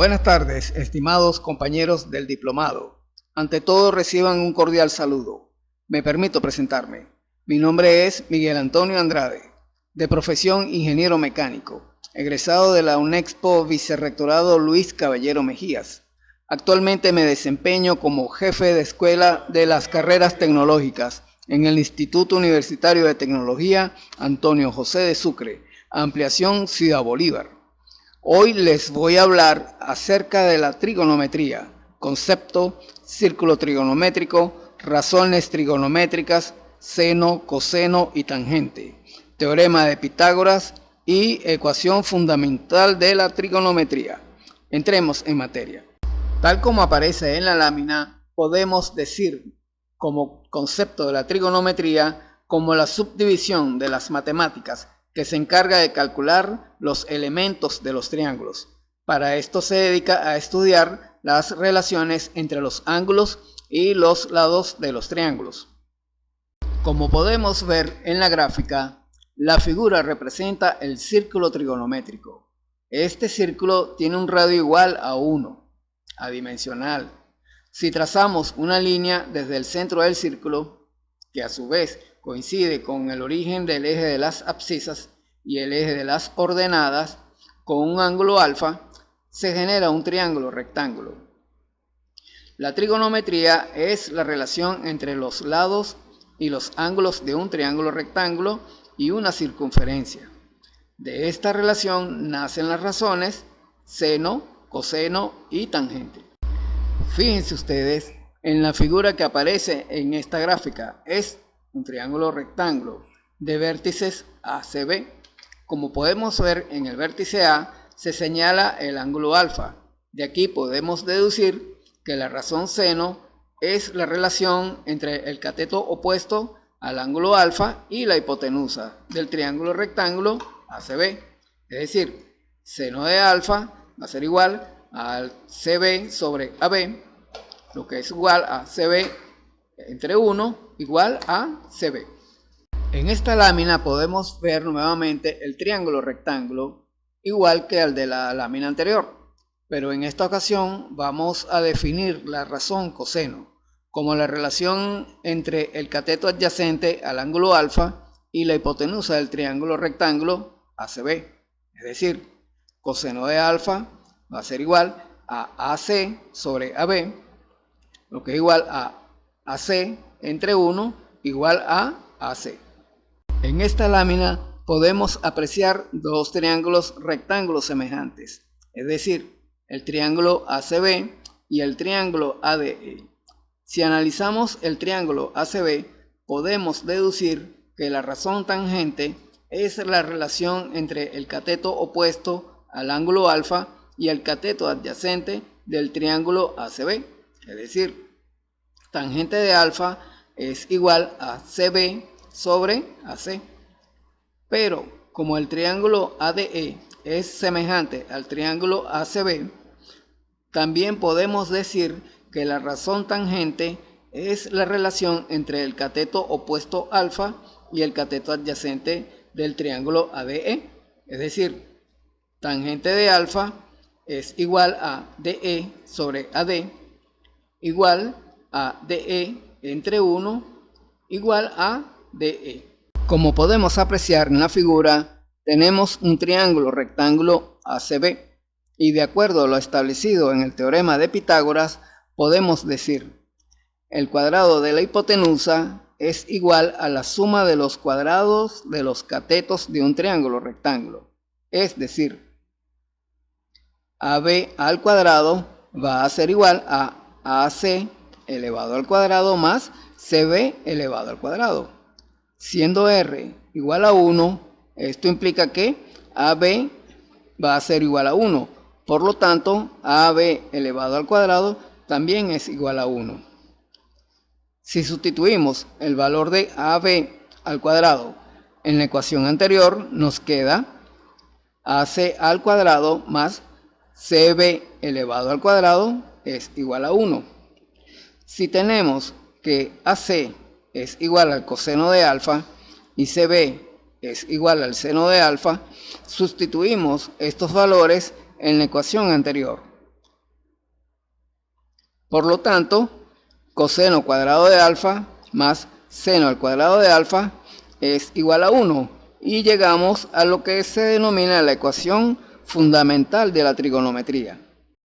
Buenas tardes, estimados compañeros del diplomado. Ante todo, reciban un cordial saludo. Me permito presentarme. Mi nombre es Miguel Antonio Andrade, de profesión ingeniero mecánico, egresado de la UNEXPO Vicerrectorado Luis Caballero Mejías. Actualmente me desempeño como jefe de escuela de las carreras tecnológicas en el Instituto Universitario de Tecnología Antonio José de Sucre, ampliación Ciudad Bolívar. Hoy les voy a hablar acerca de la trigonometría, concepto, círculo trigonométrico, razones trigonométricas, seno, coseno y tangente, teorema de Pitágoras y ecuación fundamental de la trigonometría. Entremos en materia. Tal como aparece en la lámina, podemos decir como concepto de la trigonometría como la subdivisión de las matemáticas que se encarga de calcular los elementos de los triángulos. Para esto se dedica a estudiar las relaciones entre los ángulos y los lados de los triángulos. Como podemos ver en la gráfica, la figura representa el círculo trigonométrico. Este círculo tiene un radio igual a 1, adimensional. Si trazamos una línea desde el centro del círculo, que a su vez coincide con el origen del eje de las abscisas y el eje de las ordenadas, con un ángulo alfa, se genera un triángulo rectángulo. La trigonometría es la relación entre los lados y los ángulos de un triángulo rectángulo y una circunferencia. De esta relación nacen las razones seno, coseno y tangente. Fíjense ustedes en la figura que aparece en esta gráfica. Es un triángulo rectángulo de vértices ACB. Como podemos ver, en el vértice A se señala el ángulo alfa. De aquí podemos deducir que la razón seno es la relación entre el cateto opuesto al ángulo alfa y la hipotenusa del triángulo rectángulo ACB. Es decir, seno de alfa va a ser igual al CB sobre AB, lo que es igual a CB entre 1 igual a CB. En esta lámina podemos ver nuevamente el triángulo rectángulo igual que el de la lámina anterior, pero en esta ocasión vamos a definir la razón coseno como la relación entre el cateto adyacente al ángulo alfa y la hipotenusa del triángulo rectángulo ACB. Es decir, coseno de alfa va a ser igual a AC sobre AB, lo que es igual a AC entre 1 igual a AC. En esta lámina podemos apreciar dos triángulos rectángulos semejantes, es decir, el triángulo ACB y el triángulo ADE. Si analizamos el triángulo ACB, podemos deducir que la razón tangente es la relación entre el cateto opuesto al ángulo alfa y el cateto adyacente del triángulo ACB. Es decir, tangente de alfa es igual a CB sobre AC. Pero como el triángulo ADE es semejante al triángulo ACB, también podemos decir que la razón tangente es la relación entre el cateto opuesto alfa y el cateto adyacente del triángulo ADE. Es decir, tangente de alfa es igual a DE sobre AD igual a DE entre 1 igual a DE. Como podemos apreciar en la figura, tenemos un triángulo rectángulo ACB y de acuerdo a lo establecido en el teorema de Pitágoras, podemos decir el cuadrado de la hipotenusa es igual a la suma de los cuadrados de los catetos de un triángulo rectángulo. Es decir, AB al cuadrado va a ser igual a AC elevado al cuadrado más CB elevado al cuadrado. Siendo R igual a 1, esto implica que AB va a ser igual a 1. Por lo tanto, AB elevado al cuadrado también es igual a 1. Si sustituimos el valor de AB al cuadrado en la ecuación anterior, nos queda AC al cuadrado más CB elevado al cuadrado es igual a 1. Si tenemos que AC es igual al coseno de alfa y CB es igual al seno de alfa, sustituimos estos valores en la ecuación anterior. Por lo tanto, coseno cuadrado de alfa más seno al cuadrado de alfa es igual a 1 y llegamos a lo que se denomina la ecuación fundamental de la trigonometría.